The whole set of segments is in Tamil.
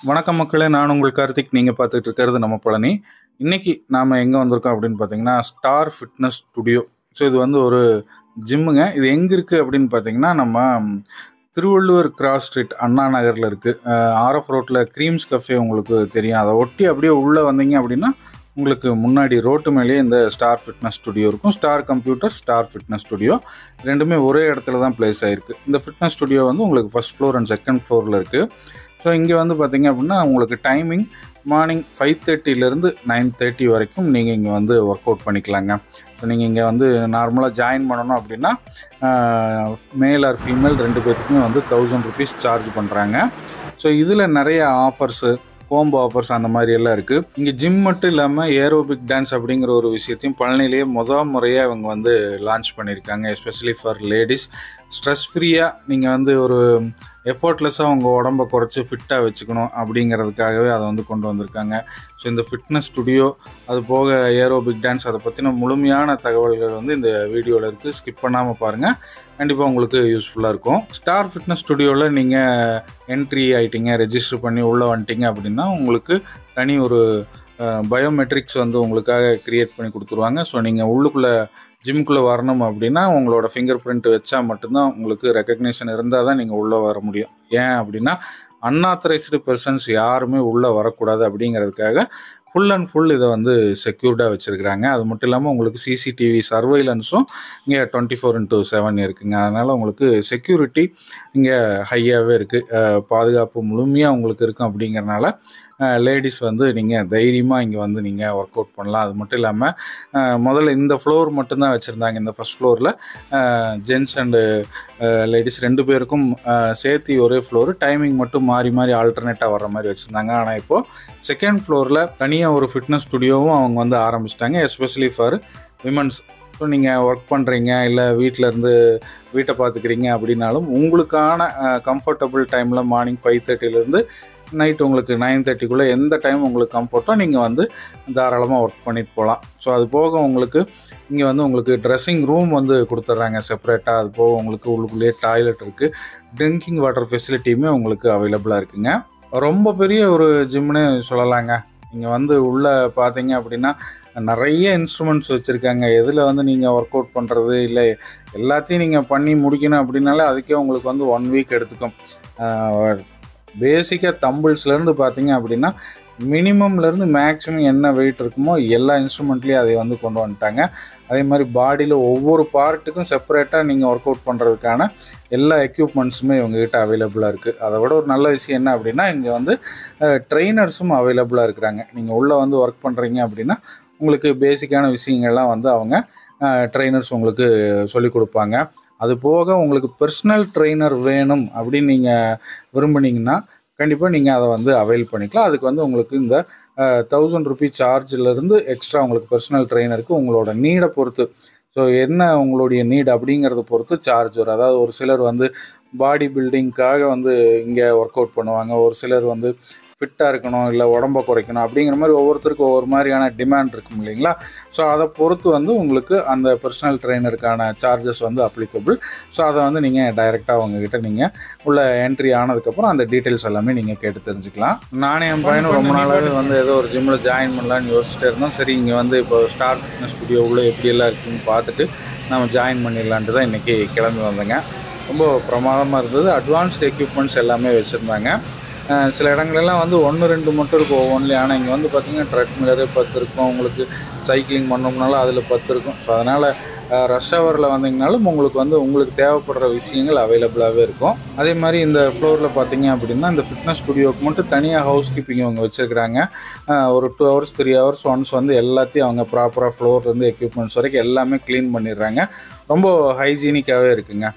வணக்கம் மக்களே, நான் உங்கள் கார்த்திக். நீங்கள் பார்த்துட்டு இருக்கிறது நம்ம பழனி. இன்னைக்கு நாம் எங்கே வந்திருக்கோம் அப்படின்னு பார்த்தீங்கன்னா, ஸ்டார் ஃபிட்னஸ் ஸ்டுடியோ. ஸோ இது வந்து ஒரு ஜிம்முங்க. இது எங்கே இருக்குது அப்படின்னு பார்த்தீங்கன்னா, நம்ம திருவள்ளுவர் கிராஸ் ஸ்ட்ரீட் அண்ணா நகரில் இருக்குது. ஆர்எஃப் ரோட்டில் க்ரீம்ஸ் கஃபே உங்களுக்கு தெரியும். அதை ஒட்டி அப்படியே உள்ளே வந்தீங்க அப்படின்னா உங்களுக்கு முன்னாடி ரோட்டு மேலேயே இந்த ஸ்டார் ஃபிட்னஸ் ஸ்டுடியோ இருக்கும். Star computer, star fitness studio ரெண்டுமே ஒரே இடத்துல தான் பிளேஸ் ஆகிருக்கு. இந்த ஃபிட்னஸ் ஸ்டுடியோ வந்து உங்களுக்கு ஃபர்ஸ்ட் ஃப்ளோர் அண்ட் செகண்ட் ஃப்ளோரில் இருக்குது. ஸோ இங்கே வந்து பார்த்திங்க அப்படின்னா உங்களுக்கு டைமிங் மார்னிங் 5:30 9:30 வரைக்கும் நீங்கள் இங்கே வந்து ஒர்க் அவுட் பண்ணிக்கலாங்க. ஸோ நீங்கள் இங்கே வந்து நார்மலாக ஜாயின் பண்ணணும் அப்படின்னா மேல் ஆர் ஃபீமேல் ரெண்டு பேர்த்துக்குமே வந்து 1000 rupees சார்ஜ் பண்ணுறாங்க. ஸோ இதில் நிறைய ஆஃபர்ஸு, கோம்போ ஆஃபர்ஸ் அந்த மாதிரி எல்லாம் இருக்குது. இங்கே ஜிம் மட்டும் இல்லாமல் ஏரோபிக் டான்ஸ் அப்படிங்கிற ஒரு விஷயத்தையும் பழனிலேயே முறையாக இவங்க வந்து லான்ச் பண்ணியிருக்காங்க. Especially for ladies. ஸ்ட்ரெஸ் ஃப்ரீயாக நீங்கள் வந்து ஒரு எஃபர்ட்லெஸ்ஸாக உங்கள் உடம்பை குறைச்சி ஃபிட்டாக வச்சுக்கணும் அப்படிங்கிறதுக்காகவே அதை வந்து கொண்டு வந்திருக்காங்க. ஸோ இந்த ஃபிட்னஸ் ஸ்டுடியோ, அது போக ஏரோபிக் டான்ஸ், அதை பற்றின முழுமையான தகவல்கள் வந்து இந்த வீடியோவில் இருக்குது. ஸ்கிப் பண்ணாமல் பாருங்கள், கண்டிப்பாக உங்களுக்கு யூஸ்ஃபுல்லாக இருக்கும். ஸ்டார் ஃபிட்னஸ் ஸ்டுடியோவில் நீங்கள் என்ட்ரி ஆகிட்டீங்க, ரெஜிஸ்டர் பண்ணி உள்ளே வந்துட்டீங்க அப்படின்னா உங்களுக்கு தனி ஒரு பயோமெட்ரிக்ஸ் வந்து உங்களுக்காக க்ரியேட் பண்ணி கொடுத்துருவாங்க. ஸோ நீங்கள் உள்ளுக்குள்ளே ஜிம்குள்ளே வரணும் அப்படின்னா உங்களோட ஃபிங்கர் பிரிண்ட் வச்சா மட்டும்தான் உங்களுக்கு ரெக்கக்னேஷன் இருந்தால் தான் நீங்கள் உள்ளே வர முடியும். ஏன் அப்படின்னா அன்ஆத்தரைஸ்டு பர்சன்ஸ் யாருமே உள்ளே வரக்கூடாது அப்படிங்கிறதுக்காக ஃபுல் அண்ட் ஃபுல் இதை வந்து செக்யூர்டாக வச்சுருக்கிறாங்க. அது மட்டும் இல்லாமல் உங்களுக்கு சிசிடிவி சர்வைலன்ஸும் இங்கே 24/7 இருக்குங்க. அதனால் உங்களுக்கு செக்யூரிட்டி இங்கே ஹையாகவே இருக்குது. பாதுகாப்பு முழுமையாக உங்களுக்கு இருக்கும். அப்படிங்கிறனால லேடிஸ் வந்து நீங்கள் தைரியமாக இங்கே வந்து நீங்கள் ஒர்க் அவுட் பண்ணலாம். அது மட்டும் இல்லாமல் முதல்ல இந்த ஃப்ளோர் மட்டும்தான் வச்சுருந்தாங்க. இந்த ஃபஸ்ட் ஃப்ளோரில் ஜென்ட்ஸ் அண்டு லேடிஸ் ரெண்டு பேருக்கும் சேர்த்து ஒரே ஃப்ளோரு, டைமிங் மட்டும் மாறி மாறி ஆல்டர்னேட்டாக வர்ற மாதிரி வச்சுருந்தாங்க. ஆனால் இப்போது செகண்ட் ஃப்ளோரில் தனியாக ஒரு ஃபிட்னஸ் ஸ்டுடியோவும் அவங்க வந்து ஆரம்பிச்சிட்டாங்க, எஸ்பெஷலி ஃபார் விமன்ஸ். ஸோ நீங்கள் ஒர்க் பண்ணுறீங்க, இல்லை வீட்டை பார்த்துக்கிறீங்க அப்படின்னாலும் உங்களுக்கான கம்ஃபர்டபுள் டைமில் மார்னிங் 5:30 நைட் உங்களுக்கு 9:30 எந்த டைம் உங்களுக்கு கம்ஃபர்ட்டோ நீங்கள் வந்து தாராளமாக ஒர்க் பண்ணிட்டு போகலாம். ஸோ அது போக உங்களுக்கு இங்கே வந்து உங்களுக்கு ட்ரெஸ்ஸிங் ரூம் வந்து கொடுத்துட்றாங்க செப்பரேட்டாக. அது போக உங்களுக்கு உள்ளுக்குள்ளேயே டாய்லெட் இருக்குது. ட்ரிங்கிங் வாட்டர் ஃபெசிலிட்டியுமே உங்களுக்கு அவைலபிளாக இருக்குங்க. ரொம்ப பெரிய ஒரு ஜிம்னு சொல்லலாங்க. இங்கே வந்து உள்ளே பார்த்தீங்க அப்படின்னா நிறைய இன்ஸ்ட்ருமெண்ட்ஸ் வச்சுருக்காங்க. எதில் வந்து நீங்கள் ஒர்க் அவுட் பண்ணுறது இல்லை எல்லாத்தையும் நீங்கள் பண்ணி முடிக்கணும் அப்படின்னாலே அதுக்கே உங்களுக்கு வந்து 1 வீக் எடுத்துக்கும். பேசிக்காக தம்பிள்ஸ்லேருந்து பார்த்தீங்க அப்படின்னா மினிமம்லேருந்து மேக்ஸிமம் என்ன வெயிட் இருக்குமோ எல்லா இன்ஸ்ட்ருமெண்ட்லேயும் அதை வந்து கொண்டு வந்துட்டாங்க. அதே மாதிரி பாடியில் ஒவ்வொரு பார்ட்டுக்கும் செப்பரேட்டாக நீங்கள் ஒர்க் அவுட் பண்ணுறதுக்கான எல்லா எக்யூப்மெண்ட்ஸுமே இவங்ககிட்ட அவைலபிளாக இருக்குது. அதை விட ஒரு நல்ல விஷயம் என்ன அப்படின்னா இங்கே வந்து ட்ரெயினர்ஸும் அவைலபிளாக இருக்கிறாங்க. நீங்கள் உள்ளே வந்து ஒர்க் பண்ணுறீங்க அப்படின்னா உங்களுக்கு பேசிக்கான விஷயங்கள்லாம் வந்து அவங்க ட்ரெயினர்ஸ் உங்களுக்கு சொல்லிக் கொடுப்பாங்க. அது போக உங்களுக்கு பர்சனல் ட்ரெயினர் வேணும் அப்படின்னு நீங்கள் விரும்புனீங்கன்னா கண்டிப்பாக நீங்கள் அதை வந்து அவைல் பண்ணிக்கலாம். அதுக்கு வந்து உங்களுக்கு இந்த 1000 rupees சார்ஜிலேருந்து எக்ஸ்ட்ரா உங்களுக்கு பர்சனல் ட்ரெயினருக்கு உங்களோட நீடை பொறுத்து, ஸோ என்ன உங்களுடைய நீட் அப்படிங்கிறத பொறுத்து சார்ஜ் வரும். அதாவது ஒரு சிலர் வந்து பாடி பில்டிங்க்காக வந்து இங்கே ஒர்க் அவுட் பண்ணுவாங்க, ஒரு சிலர் வந்து ஃபிட்டாக இருக்கணும், இல்லை உடம்பை குறைக்கணும் அப்படிங்கிற மாதிரி ஒவ்வொருத்தருக்கும் ஒவ்வொரு மாதிரியான டிமாண்ட் இருக்கும் இல்லைங்களா. ஸோ அதை பொறுத்து வந்து உங்களுக்கு அந்த பர்சனல் ட்ரெயினருக்கான சார்ஜஸ் வந்து அப்ளிகபிள். ஸோ அதை வந்து நீங்கள் டைரெக்டாக அவங்கக்கிட்ட நீங்கள் உள்ள என்ட்ரி ஆனதுக்கப்புறம் அந்த டீட்டெயில்ஸ் எல்லாமே நீங்கள் கேட்டு தெரிஞ்சுக்கலாம். நானே என் பையனும் ரொம்ப நாளாகவே வந்து ஏதோ ஒரு ஜிம்மில் ஜாயின் பண்ணலான்னு யோசிச்சுட்டே இருந்தோம். சரி, இங்கே வந்து இப்போ ஸ்டார் ஃபிட்னஸ் ஸ்டுடியோவில் எப்படியெல்லாம் இருக்குன்னு பார்த்துட்டு நம்ம ஜாயின் பண்ணிடலான்ட்டு தான் இன்றைக்கி கிளம்பி வந்தேங்க. ரொம்ப பிரமாதமாக இருந்தது. அட்வான்ஸ்டு எக்யூப்மெண்ட்ஸ் எல்லாமே வச்சுருந்தாங்க. சில இடங்களெல்லாம் வந்து 1-2 மட்டும் இருக்கும் ஒவ்வொன்றிலையும். ஆனால் இங்கே வந்து பார்த்திங்கன்னா ட்ரெட்மில்லரே 10 இருக்கும். உங்களுக்கு சைக்கிளிங் பண்ணோம்னாலும் அதில் 10 இருக்கும். ஸோ அதனால் ரஷ் ஹவரில் வந்தீங்கனாலும் உங்களுக்கு தேவைப்படுற விஷயங்கள் அவைலபிளாகவே இருக்கும். அதே மாதிரி இந்த ஃப்ளோரில் பார்த்தீங்க அப்படின்னா இந்த ஃபிட்னஸ் ஸ்டுடியோவுக்கு மட்டும் தனியாக ஹவுஸ் கீப்பிங் அவங்க வச்சுருக்கிறாங்க. ஒரு 2 hours 3 hours ஒன்ஸ் வந்து எல்லாத்தையும் அவங்க ப்ராப்பராக ஃப்ளோர்லேருந்து எக்யூப்மெண்ட்ஸ் வரைக்கும் எல்லாமே க்ளீன் பண்ணிடுறாங்க. ரொம்ப ஹைஜீனிக்காகவே இருக்குங்க.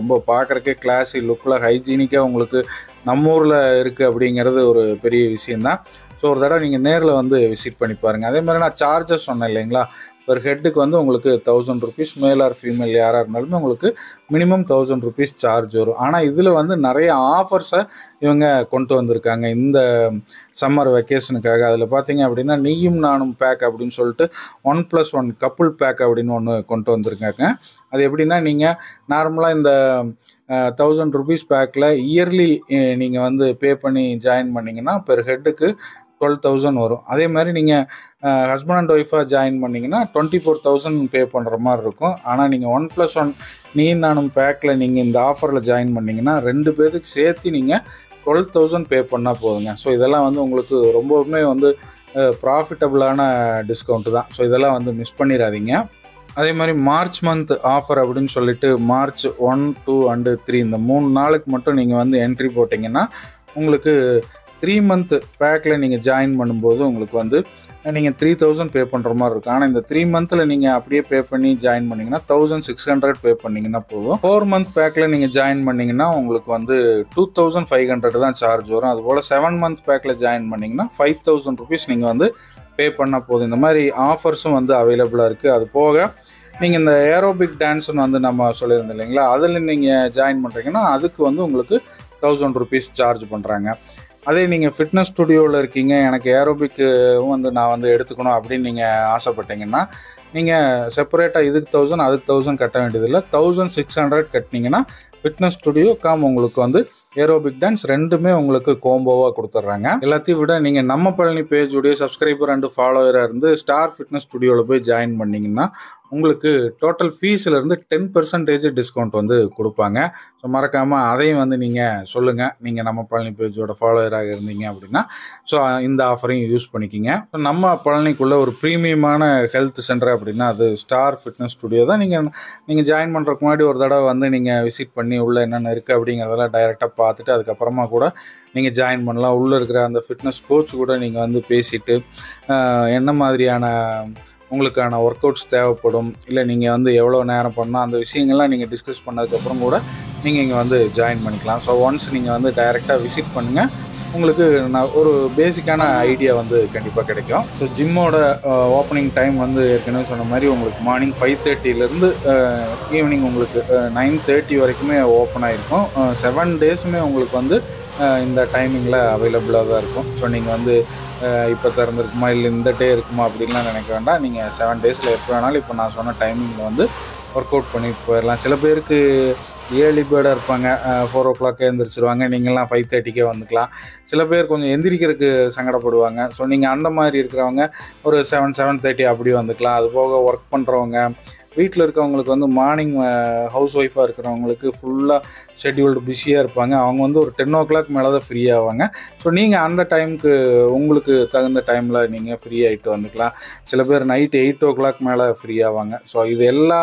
ரொம்ப பார்க்குறக்கே கிளாஸி லுக்கில் ஹைஜீனிக்காக உங்களுக்கு நம்ம ஊரில் இருக்குது அப்படிங்கிறது ஒரு பெரிய விஷயந்தான். ஸோ ஒரு தடவை நீங்கள் நேரில் வந்து விசிட் பண்ணி பாருங்கள். அதே மாதிரி நான் சார்ஜஸ் சொன்னேன் இல்லைங்களா, பெர் ஹெட்டுக்கு வந்து உங்களுக்கு 1000 rupees, மேல் ஆர் ஃபீமேல் யாராக இருந்தாலுமே உங்களுக்கு மினிமம் 1000 rupees சார்ஜ் வரும். ஆனால் இதில் வந்து நிறைய ஆஃபர்ஸை இவங்க கொண்டு வந்திருக்காங்க இந்த சம்மர் வெக்கேஷனுக்காக. அதில் பார்த்தீங்க அப்படின்னா நீயும் நானும் பேக் அப்படின்னு சொல்லிட்டு 1+1 கப்புள் பேக் அப்படின்னு ஒன்று கொண்டு வந்திருக்காங்க. அது எப்படின்னா நீங்கள் நார்மலாக இந்த ₹1000 பேக்கில் இயர்லி நீங்கள் வந்து பே பண்ணி ஜாயின் பண்ணிங்கன்னா பெர் ஹெட்டுக்கு 12,000 வரும். அதே மாதிரி நீங்கள் ஹஸ்பண்ட் அண்ட் ஒய்ஃபாக ஜாயின் பண்ணிங்கன்னா 24,000 பே பண்ணுற மாதிரி இருக்கும். ஆனால் நீங்கள் 1+1 நீ நானும் பேக்கில் நீங்கள் இந்த ஆஃபரில் ஜாயின் பண்ணிங்கன்னா 2 பேருக்கு சேர்த்து நீங்கள் 12,000 பே பண்ணால் போதுங்க. ஸோ இதெல்லாம் வந்து உங்களுக்கு ரொம்பவுமே வந்து ப்ராஃபிட்டபுளான டிஸ்கவுண்ட்டு தான். ஸோ இதெல்லாம் வந்து மிஸ் பண்ணிடாதீங்க. அதே மாதிரி மார்ச் மந்த் ஆஃபர் அப்படின்னு சொல்லிட்டு March 1, 2 and 3 இந்த 3 நாளுக்கு மட்டும் நீங்கள் வந்து என்ட்ரி போட்டிங்கன்னா உங்களுக்கு 3 மந்த் பேக்கில் நீங்கள் ஜாயின் பண்ணும்போது உங்களுக்கு வந்து நீங்கள் 3,000 பே பண்ணுற மாதிரி இருக்கும். ஆனால் இந்த 3 மந்தில் நீங்கள் அப்படியே பே பண்ணி ஜாயின் பண்ணிங்கன்னா 1,600 பே பண்ணிங்கன்னா போதும். 4 மந்த் பேக்கில் நீங்கள் ஜாயின் பண்ணிங்கன்னா உங்களுக்கு வந்து 2,500 தான் சார்ஜ் வரும். அதுபோல் 7 மந்த் பேக்கில் ஜாயின் பண்ணிங்கன்னா ₹5,000 நீங்கள் வந்து பே பண்ணால் போதும். இந்த மாதிரி ஆஃபர்ஸும் வந்து அவைலபிளாக இருக்குது. அது போக நீங்கள் இந்த ஏரோபிக் டான்ஸ்னு வந்து நம்ம சொல்லியிருந்தோம் இல்லைங்களா, அதில் நீங்கள் ஜாயின் பண்ணுறீங்கன்னா அதுக்கு வந்து உங்களுக்கு ₹1,000 சார்ஜ் பண்ணுறாங்க. அதே நீங்கள் ஃபிட்னஸ் ஸ்டுடியோவில் இருக்கீங்க, எனக்கு ஏரோபிக்கு வந்து நான் வந்து எடுத்துக்கணும் அப்படின்னு நீங்கள் ஆசைப்பட்டீங்கன்னா நீங்கள் செப்பரேட்டாக இதுக்கு 1,000 அதுக்கு 1,000 கட்ட வேண்டியதில்லை. 1,600 கட்டினீங்கன்னா ஃபிட்னஸ் ஸ்டுடியோ உங்களுக்கு வந்து ஏரோபிக் டான்ஸ் ரெண்டுமே உங்களுக்கு கோம்போவாக கொடுத்துட்றாங்க. எல்லாத்தையும் விட நீங்கள் நம்ம பழனி பேஜுடைய சப்ஸ்கிரைபர் அண்டு ஃபாலோவராக இருந்து ஸ்டார் ஃபிட்னஸ் ஸ்டுடியோவில் போய் ஜாயின் பண்ணிங்கன்னா உங்களுக்கு டோட்டல் ஃபீஸ்லேருந்து 10% டிஸ்கவுண்ட் வந்து கொடுப்பாங்க. ஸோ மறக்காமல் அதையும் வந்து நீங்கள் சொல்லுங்கள், நீங்கள் நம்ம பழனி பேஜோட ஃபாலோவராக இருந்தீங்க அப்படின்னா. ஸோ இந்த ஆஃபரையும் யூஸ் பண்ணிக்கிங்க. ஸோ நம்ம பழனிக்குள்ளே ஒரு ப்ரீமியமான ஹெல்த் சென்டர் அப்படின்னா அது ஸ்டார் ஃபிட்னஸ் ஸ்டுடியோ தான். நீங்கள் ஜாயின் பண்ணுறதுக்கு முன்னாடி ஒரு தடவை வந்து நீங்கள் விசிட் பண்ணி உள்ளே என்னென்ன இருக்குது அப்படிங்கிறதெல்லாம் டைரெக்டாக பார்த்துட்டு அதுக்கப்புறமா கூட நீங்கள் ஜாயின் பண்ணலாம். உள்ளே இருக்கிற அந்த ஃபிட்னஸ் கோச் கூட நீங்கள் வந்து பேசிவிட்டு என்ன மாதிரியான உங்களுக்கான ஒர்க் அவுட்ஸ் தேவைப்படும், இல்லை நீங்கள் வந்து எவ்வளோ நேரம் பண்ணால் அந்த விஷயங்கள்லாம் நீங்கள் டிஸ்கஸ் பண்ணதுக்கப்புறம் கூட நீங்கள் இங்கே வந்து ஜாயின் பண்ணிக்கலாம். ஸோ ஒன்ஸ் நீங்கள் வந்து டைரெக்டாக விசிட் பண்ணுங்கள், உங்களுக்கு நான் ஒரு பேசிக்கான ஐடியா வந்து கண்டிப்பாக கிடைக்கும். ஸோ ஜிம்மோட ஓப்பனிங் டைம் வந்து ஏற்கனவே சொன்ன மாதிரி உங்களுக்கு மார்னிங் 5:30 ஈவினிங் உங்களுக்கு 9:30 வரைக்குமே ஓப்பன் ஆகிருக்கும். 7 டேஸுமே உங்களுக்கு வந்து இந்த டைமிங்கில் அவைலபிளாக தான் இருக்கும். ஸோ நீங்கள் வந்து இப்போ திறந்துருக்குமா இல்லை இந்த டே இருக்குமா அப்படின்லாம் நினைக்க வேண்டாம். நீங்கள் 7 டேஸில் எப்போ வேணாலும் இப்போ நான் சொன்ன டைமிங்கில் வந்து ஒர்க் அவுட் பண்ணிட்டு போயிடலாம். சில பேருக்கு ஏர்லி பேர்டாக இருப்பாங்க, 4 o'clock எழுந்திரிச்சிருவாங்க, நீங்கள்லாம் 5:30 வந்துக்கலாம். சில பேர் கொஞ்சம் எந்திரிக்கிறதுக்கு சங்கடப்படுவாங்க. ஸோ நீங்கள் அந்த மாதிரி இருக்கிறவங்க ஒரு 7:30 அப்படி வந்துக்கலாம். அது போக ஒர்க் பண்ணுறவங்க, வீட்டில் இருக்கவங்களுக்கு வந்து மார்னிங் ஹவுஸ் ஒய்ஃபாக இருக்கிறவங்களுக்கு ஃபுல்லாக ஷெட்யூல்டு பிஸியாக இருப்பாங்க. அவங்க வந்து ஒரு 10 o'clock மேலே தான் ஃப்ரீ ஆவாங்க. ஸோ நீங்கள் அந்த டைமுக்கு உங்களுக்கு தகுந்த டைமில் நீங்கள் ஃப்ரீ ஆகிட்டு வந்துக்கலாம். சில பேர் நைட்டு 8 o'clock மேலே ஃப்ரீ ஆவாங்க. ஸோ இது எல்லா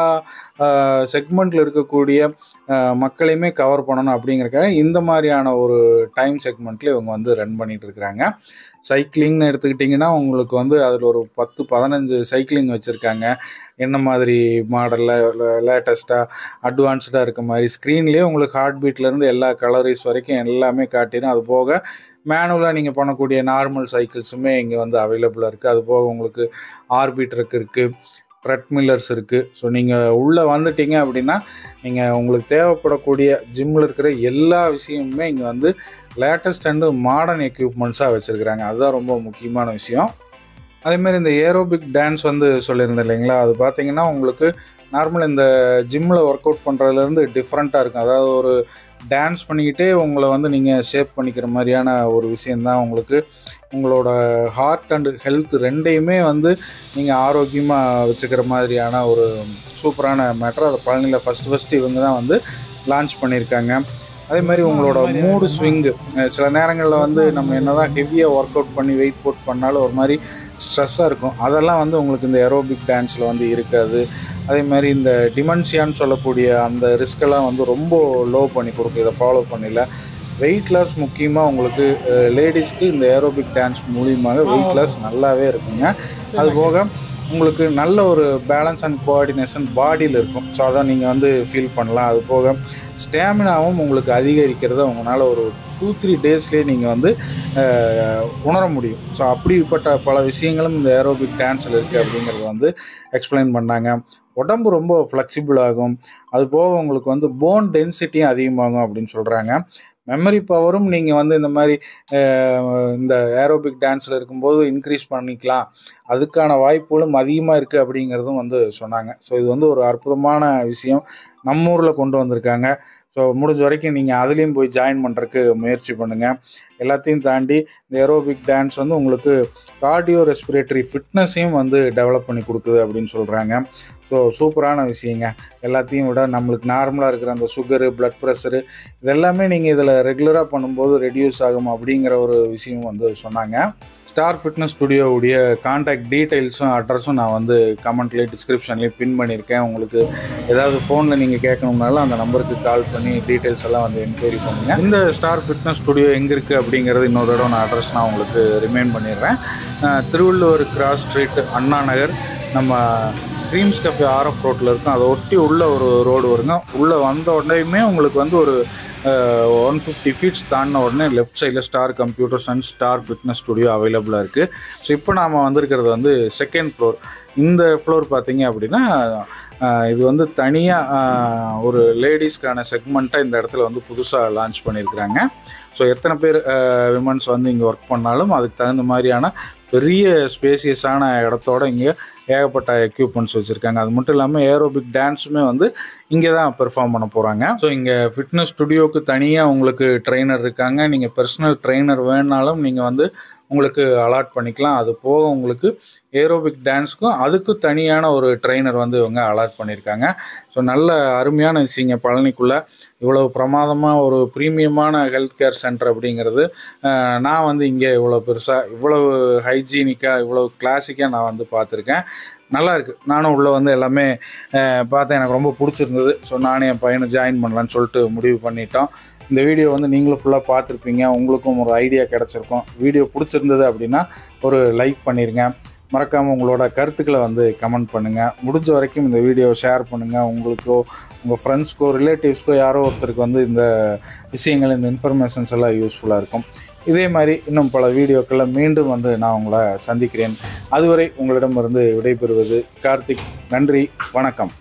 செக்மெண்ட்டில் இருக்கக்கூடிய மக்களையுமே கவர் பண்ணணும் அப்படிங்கிறக்காக இந்த மாதிரியான ஒரு டைம் செக்மெண்ட்டில் இவங்க வந்து ரன் பண்ணிகிட்டு இருக்கிறாங்க. சைக்கிளிங்னு எடுத்துக்கிட்டிங்கன்னா உங்களுக்கு வந்து அதில் ஒரு 10-15 சைக்கிளிங் வச்சுருக்காங்க. என்ன மாதிரி மாடலில் லேட்டஸ்ட்டாக அட்வான்ஸ்டாக இருக்க மாதிரி ஸ்க்ரீன்லேயே உங்களுக்கு ஹார்ட் பீட்லேருந்து எல்லா கலரிஸ் வரைக்கும் எல்லாமே காட்டிடும். அது போக மேனுவலாக நீங்கள் பண்ணக்கூடிய நார்மல் சைக்கிள்ஸுமே இங்கே வந்து அவைலபிளாக இருக்குது. அது போக உங்களுக்கு ஆர்பிட் இருக்குது, ட்ரெட்மில்லர்ஸ் இருக்குது. ஸோ நீங்கள் உள்ளே வந்துட்டீங்க அப்படின்னா நீங்கள் உங்களுக்கு தேவைப்படக்கூடிய ஜிம்மில் இருக்கிற எல்லா விஷயமுமே இங்கே வந்து லேட்டஸ்ட் அண்டு மாடர்ன் எக்யூப்மெண்ட்ஸாக வச்சுருக்கிறாங்க. அதுதான் ரொம்ப முக்கியமான விஷயம். அதேமாதிரி இந்த ஏரோபிக் டான்ஸ் வந்து சொல்லியிருந்தேன் இல்லைங்களா, அது பார்த்திங்கன்னா உங்களுக்கு நார்மல் இந்த ஜிம்மில் ஒர்க் அவுட் பண்ணுறதுலேருந்து டிஃப்ரெண்ட்டாக இருக்கும். அதாவது ஒரு டான்ஸ் பண்ணிக்கிட்டே உங்களை வந்து நீங்கள் ஷேப் பண்ணிக்கிற மாதிரியான ஒரு விஷயந்தான். உங்களுக்கு உங்களோட ஹார்ட் அண்டு ஹெல்த் ரெண்டையுமே வந்து நீங்கள் ஆரோக்கியமாக வச்சுக்கிற மாதிரியான ஒரு சூப்பரான மேட்டர். அதை பழனியில் ஃபஸ்ட்டு இவங்க தான் வந்து லான்ச் பண்ணியிருக்காங்க. அதே மாதிரி உங்களோட மூடு ஸ்விங்கு, சில நேரங்களில் வந்து நம்ம என்ன தான் ஹெவியாக ஒர்க் அவுட் பண்ணி வெயிட் போட் பண்ணாலும் ஒரு மாதிரி ஸ்ட்ரெஸ்ஸாக இருக்கும். அதெல்லாம் வந்து உங்களுக்கு இந்த ஏரோபிக் டான்ஸில் வந்து இருக்காது. அதே மாதிரி இந்த டிமென்ஷியான்னு சொல்லக்கூடிய அந்த ரிஸ்கெல்லாம் வந்து ரொம்ப லோ பண்ணி கொடுக்கும் இதை ஃபாலோ பண்ணல. வெயிட் லாஸ் முக்கியமாக உங்களுக்கு லேடிஸ்க்கு இந்த ஏரோபிக் டான்ஸ் மூலியமாக வெயிட் லாஸ் நல்லாவே இருக்குங்க. அதுபோக உங்களுக்கு நல்ல ஒரு பேலன்ஸ் அண்ட் கோஆர்டினேஷன் பாடியில் இருக்கும். ஸோ அதை நீங்கள் வந்து ஃபீல் பண்ணலாம். அது போக ஸ்டாமினாவும் உங்களுக்கு அதிகரிக்கிறத உங்களால் ஒரு 2-3 டேஸ்லேயே நீங்கள் வந்து உணர முடியும். ஸோ அப்படிப்பட்ட பல விஷயங்களும் இந்த ஏரோபிக் டான்ஸில் இருக்குது அப்படிங்கிறத வந்து எக்ஸ்பிளைன் பண்ணாங்க. உடம்பு ரொம்ப ஃப்ளெக்சிபிள் ஆகும். அது போக உங்களுக்கு வந்து போன் டென்சிட்டியும் அதிகமாகும் அப்படின்னு சொல்கிறாங்க. மெமரி பவரும் நீங்கள் வந்து இந்த மாதிரி இந்த ஏரோபிக் டான்ஸில் இருக்கும்போது இன்க்ரீஸ் பண்ணிக்கலாம், அதுக்கான வாய்ப்புகளும் அதிகமாக இருக்குது அப்படிங்கிறதும் வந்து சொன்னாங்க. ஸோ இது வந்து ஒரு அற்புதமான விஷயம் நம்ம ஊரில் கொண்டு வந்திருக்காங்க. ஸோ முடிஞ்ச வரைக்கும் நீங்கள் அதுலேயும் போய் ஜாயின் பண்ணுறதுக்கு முயற்சி பண்ணுங்கள். எல்லாத்தையும் தாண்டி இந்த ஏரோபிக் டான்ஸ் வந்து உங்களுக்கு கார்டியோ ரெஸ்பிரேட்டரி ஃபிட்னஸையும் வந்து டெவலப் பண்ணி கொடுக்குது அப்படின்னு சொல்கிறாங்க. ஸோ சூப்பரான விஷயங்க. எல்லாத்தையும் விட நம்மளுக்கு நார்மலாக இருக்கிற அந்த சுகரு, பிளட் ப்ரெஷரு இதெல்லாமே நீங்கள் இதில் ரெகுலராக பண்ணும்போது ரெடியூஸ் ஆகும் அப்படிங்கிற ஒரு விஷயம் வந்து சொன்னாங்க. ஸ்டார் ஃபிட்னஸ் ஸ்டுடியோவுடைய கான்டாக்ட் டீட்டெயில்ஸும் அட்ரஸும் நான் வந்து கமெண்ட்லேயே டிஸ்கிரிப்ஷன்லேயே பின் பண்ணியிருக்கேன். உங்களுக்கு ஏதாவது ஃபோனில் நீங்கள் கேட்கணும்னாலும் அந்த நம்பருக்கு கால் பண்ணி டீட்டெயில்ஸ் எல்லாம் வந்து என்கொயரி பண்ணுங்கள். இந்த ஸ்டார் ஃபிட்னஸ் ஸ்டுடியோ எங்கே இருக்குது அப்படிங்கிறது இன்னொரு தடவை நான் அட்ரஸ் நான் உங்களுக்கு ரிமைண்ட் பண்ணிடுறேன். திருவள்ளுவர் கிராஸ் ஸ்ட்ரீட், அண்ணா நகர், நம்ம ட்ரீம்ஸ் கஃபே ஆர்எஃப் ரோட்டில் இருக்கும். அதை ஒட்டி உள்ள ஒரு ரோடு வருங்க. உள்ளே வந்த உடனேயுமே உங்களுக்கு வந்து ஒரு 150 ஃபீட்ஸ் தாண்டின உடனே லெஃப்ட் சைடில் star computers and star fitness studio அவைலபிளாக இருக்குது. ஸோ இப்போ நாம் வந்திருக்கிறது வந்து செகண்ட் ஃப்ளோர். இந்த ஃப்ளோர் பார்த்தீங்க அப்படின்னா இது வந்து தனியாக ஒரு லேடிஸ்க்கான செக்மெண்ட்டாக இந்த இடத்துல வந்து புதுசாக லான்ச் பண்ணியிருக்கிறாங்க. ஸோ எத்தனை பேர் விமன்ஸ் வந்து இங்கே ஒர்க் பண்ணாலும் அதுக்கு தகுந்த மாதிரியான பெரிய ஸ்பேசியஸான இடத்தோட இங்கே ஏகப்பட்ட எக்யூப்மெண்ட்ஸ் வச்சுருக்காங்க. அது மட்டும் இல்லாமல் ஏரோபிக் டான்ஸுமே வந்து இங்கே தான் பெர்ஃபார்ம் பண்ண போகிறாங்க. ஸோ இங்கே ஃபிட்னஸ் ஸ்டுடியோவுக்கு தனியாக உங்களுக்கு ட்ரெயினர் இருக்காங்க. நீங்கள் பர்சனல் ட்ரெயினர் வேணுனாலும் நீங்கள் வந்து உங்களுக்கு அலாட் பண்ணிக்கலாம். அது போக உங்களுக்கு ஏரோபிக் டான்ஸுக்கும் அதுக்கு தனியான ஒரு ட்ரெயினர் வந்து இவங்க அலாட் பண்ணியிருக்காங்க. ஸோ நல்ல அருமையான விஷயங்க. பழனிக்குள்ளே இவ்வளவு பிரமாதமாக ஒரு ப்ரீமியமான ஹெல்த் கேர் சென்டர் அப்படிங்கிறது நான் வந்து இங்கே இவ்வளோ பெருசாக, இவ்வளவு ஹைஜீனிக்காக, இவ்வளோ கிளாசிக்காக நான் வந்து பார்த்துருக்கேன். நல்லா இருக்குது. நானும் உள்ளே வந்து எல்லாமே பார்த்தேன். எனக்கு ரொம்ப பிடிச்சிருந்தது. ஸோ நானும் என் பையனை ஜாயின் பண்ணலான்னு சொல்லிட்டு முடிவு பண்ணிட்டோம். இந்த வீடியோ வந்து நீங்களும் ஃபுல்லாக பார்த்துருப்பீங்க. உங்களுக்கும் ஒரு ஐடியா கிடச்சிருக்கும். வீடியோ பிடிச்சிருந்தது அப்படின்னா ஒரு லைக் பண்ணிடுங்க. மறக்காமல் உங்களோட கருத்துக்களை வந்து கமெண்ட் பண்ணுங்கள். முடிஞ்ச வரைக்கும் இந்த வீடியோவை ஷேர் பண்ணுங்கள். உங்களுக்கோ, உங்கள் ஃப்ரெண்ட்ஸ்க்கோ, ரிலேட்டிவ்ஸ்க்கோ யாரோ ஒருத்தருக்கு வந்து இந்த விஷயங்கள், இந்த இன்ஃபர்மேஷன்ஸ் எல்லாம் யூஸ்ஃபுல்லாக இருக்கும். இதே மாதிரி இன்னும் பல வீடியோக்களில் மீண்டும் வந்து நான் உங்களை சந்திக்கிறேன். அதுவரை உங்களிடமிருந்து விடைபெறுவது கார்த்திக். நன்றி, வணக்கம்.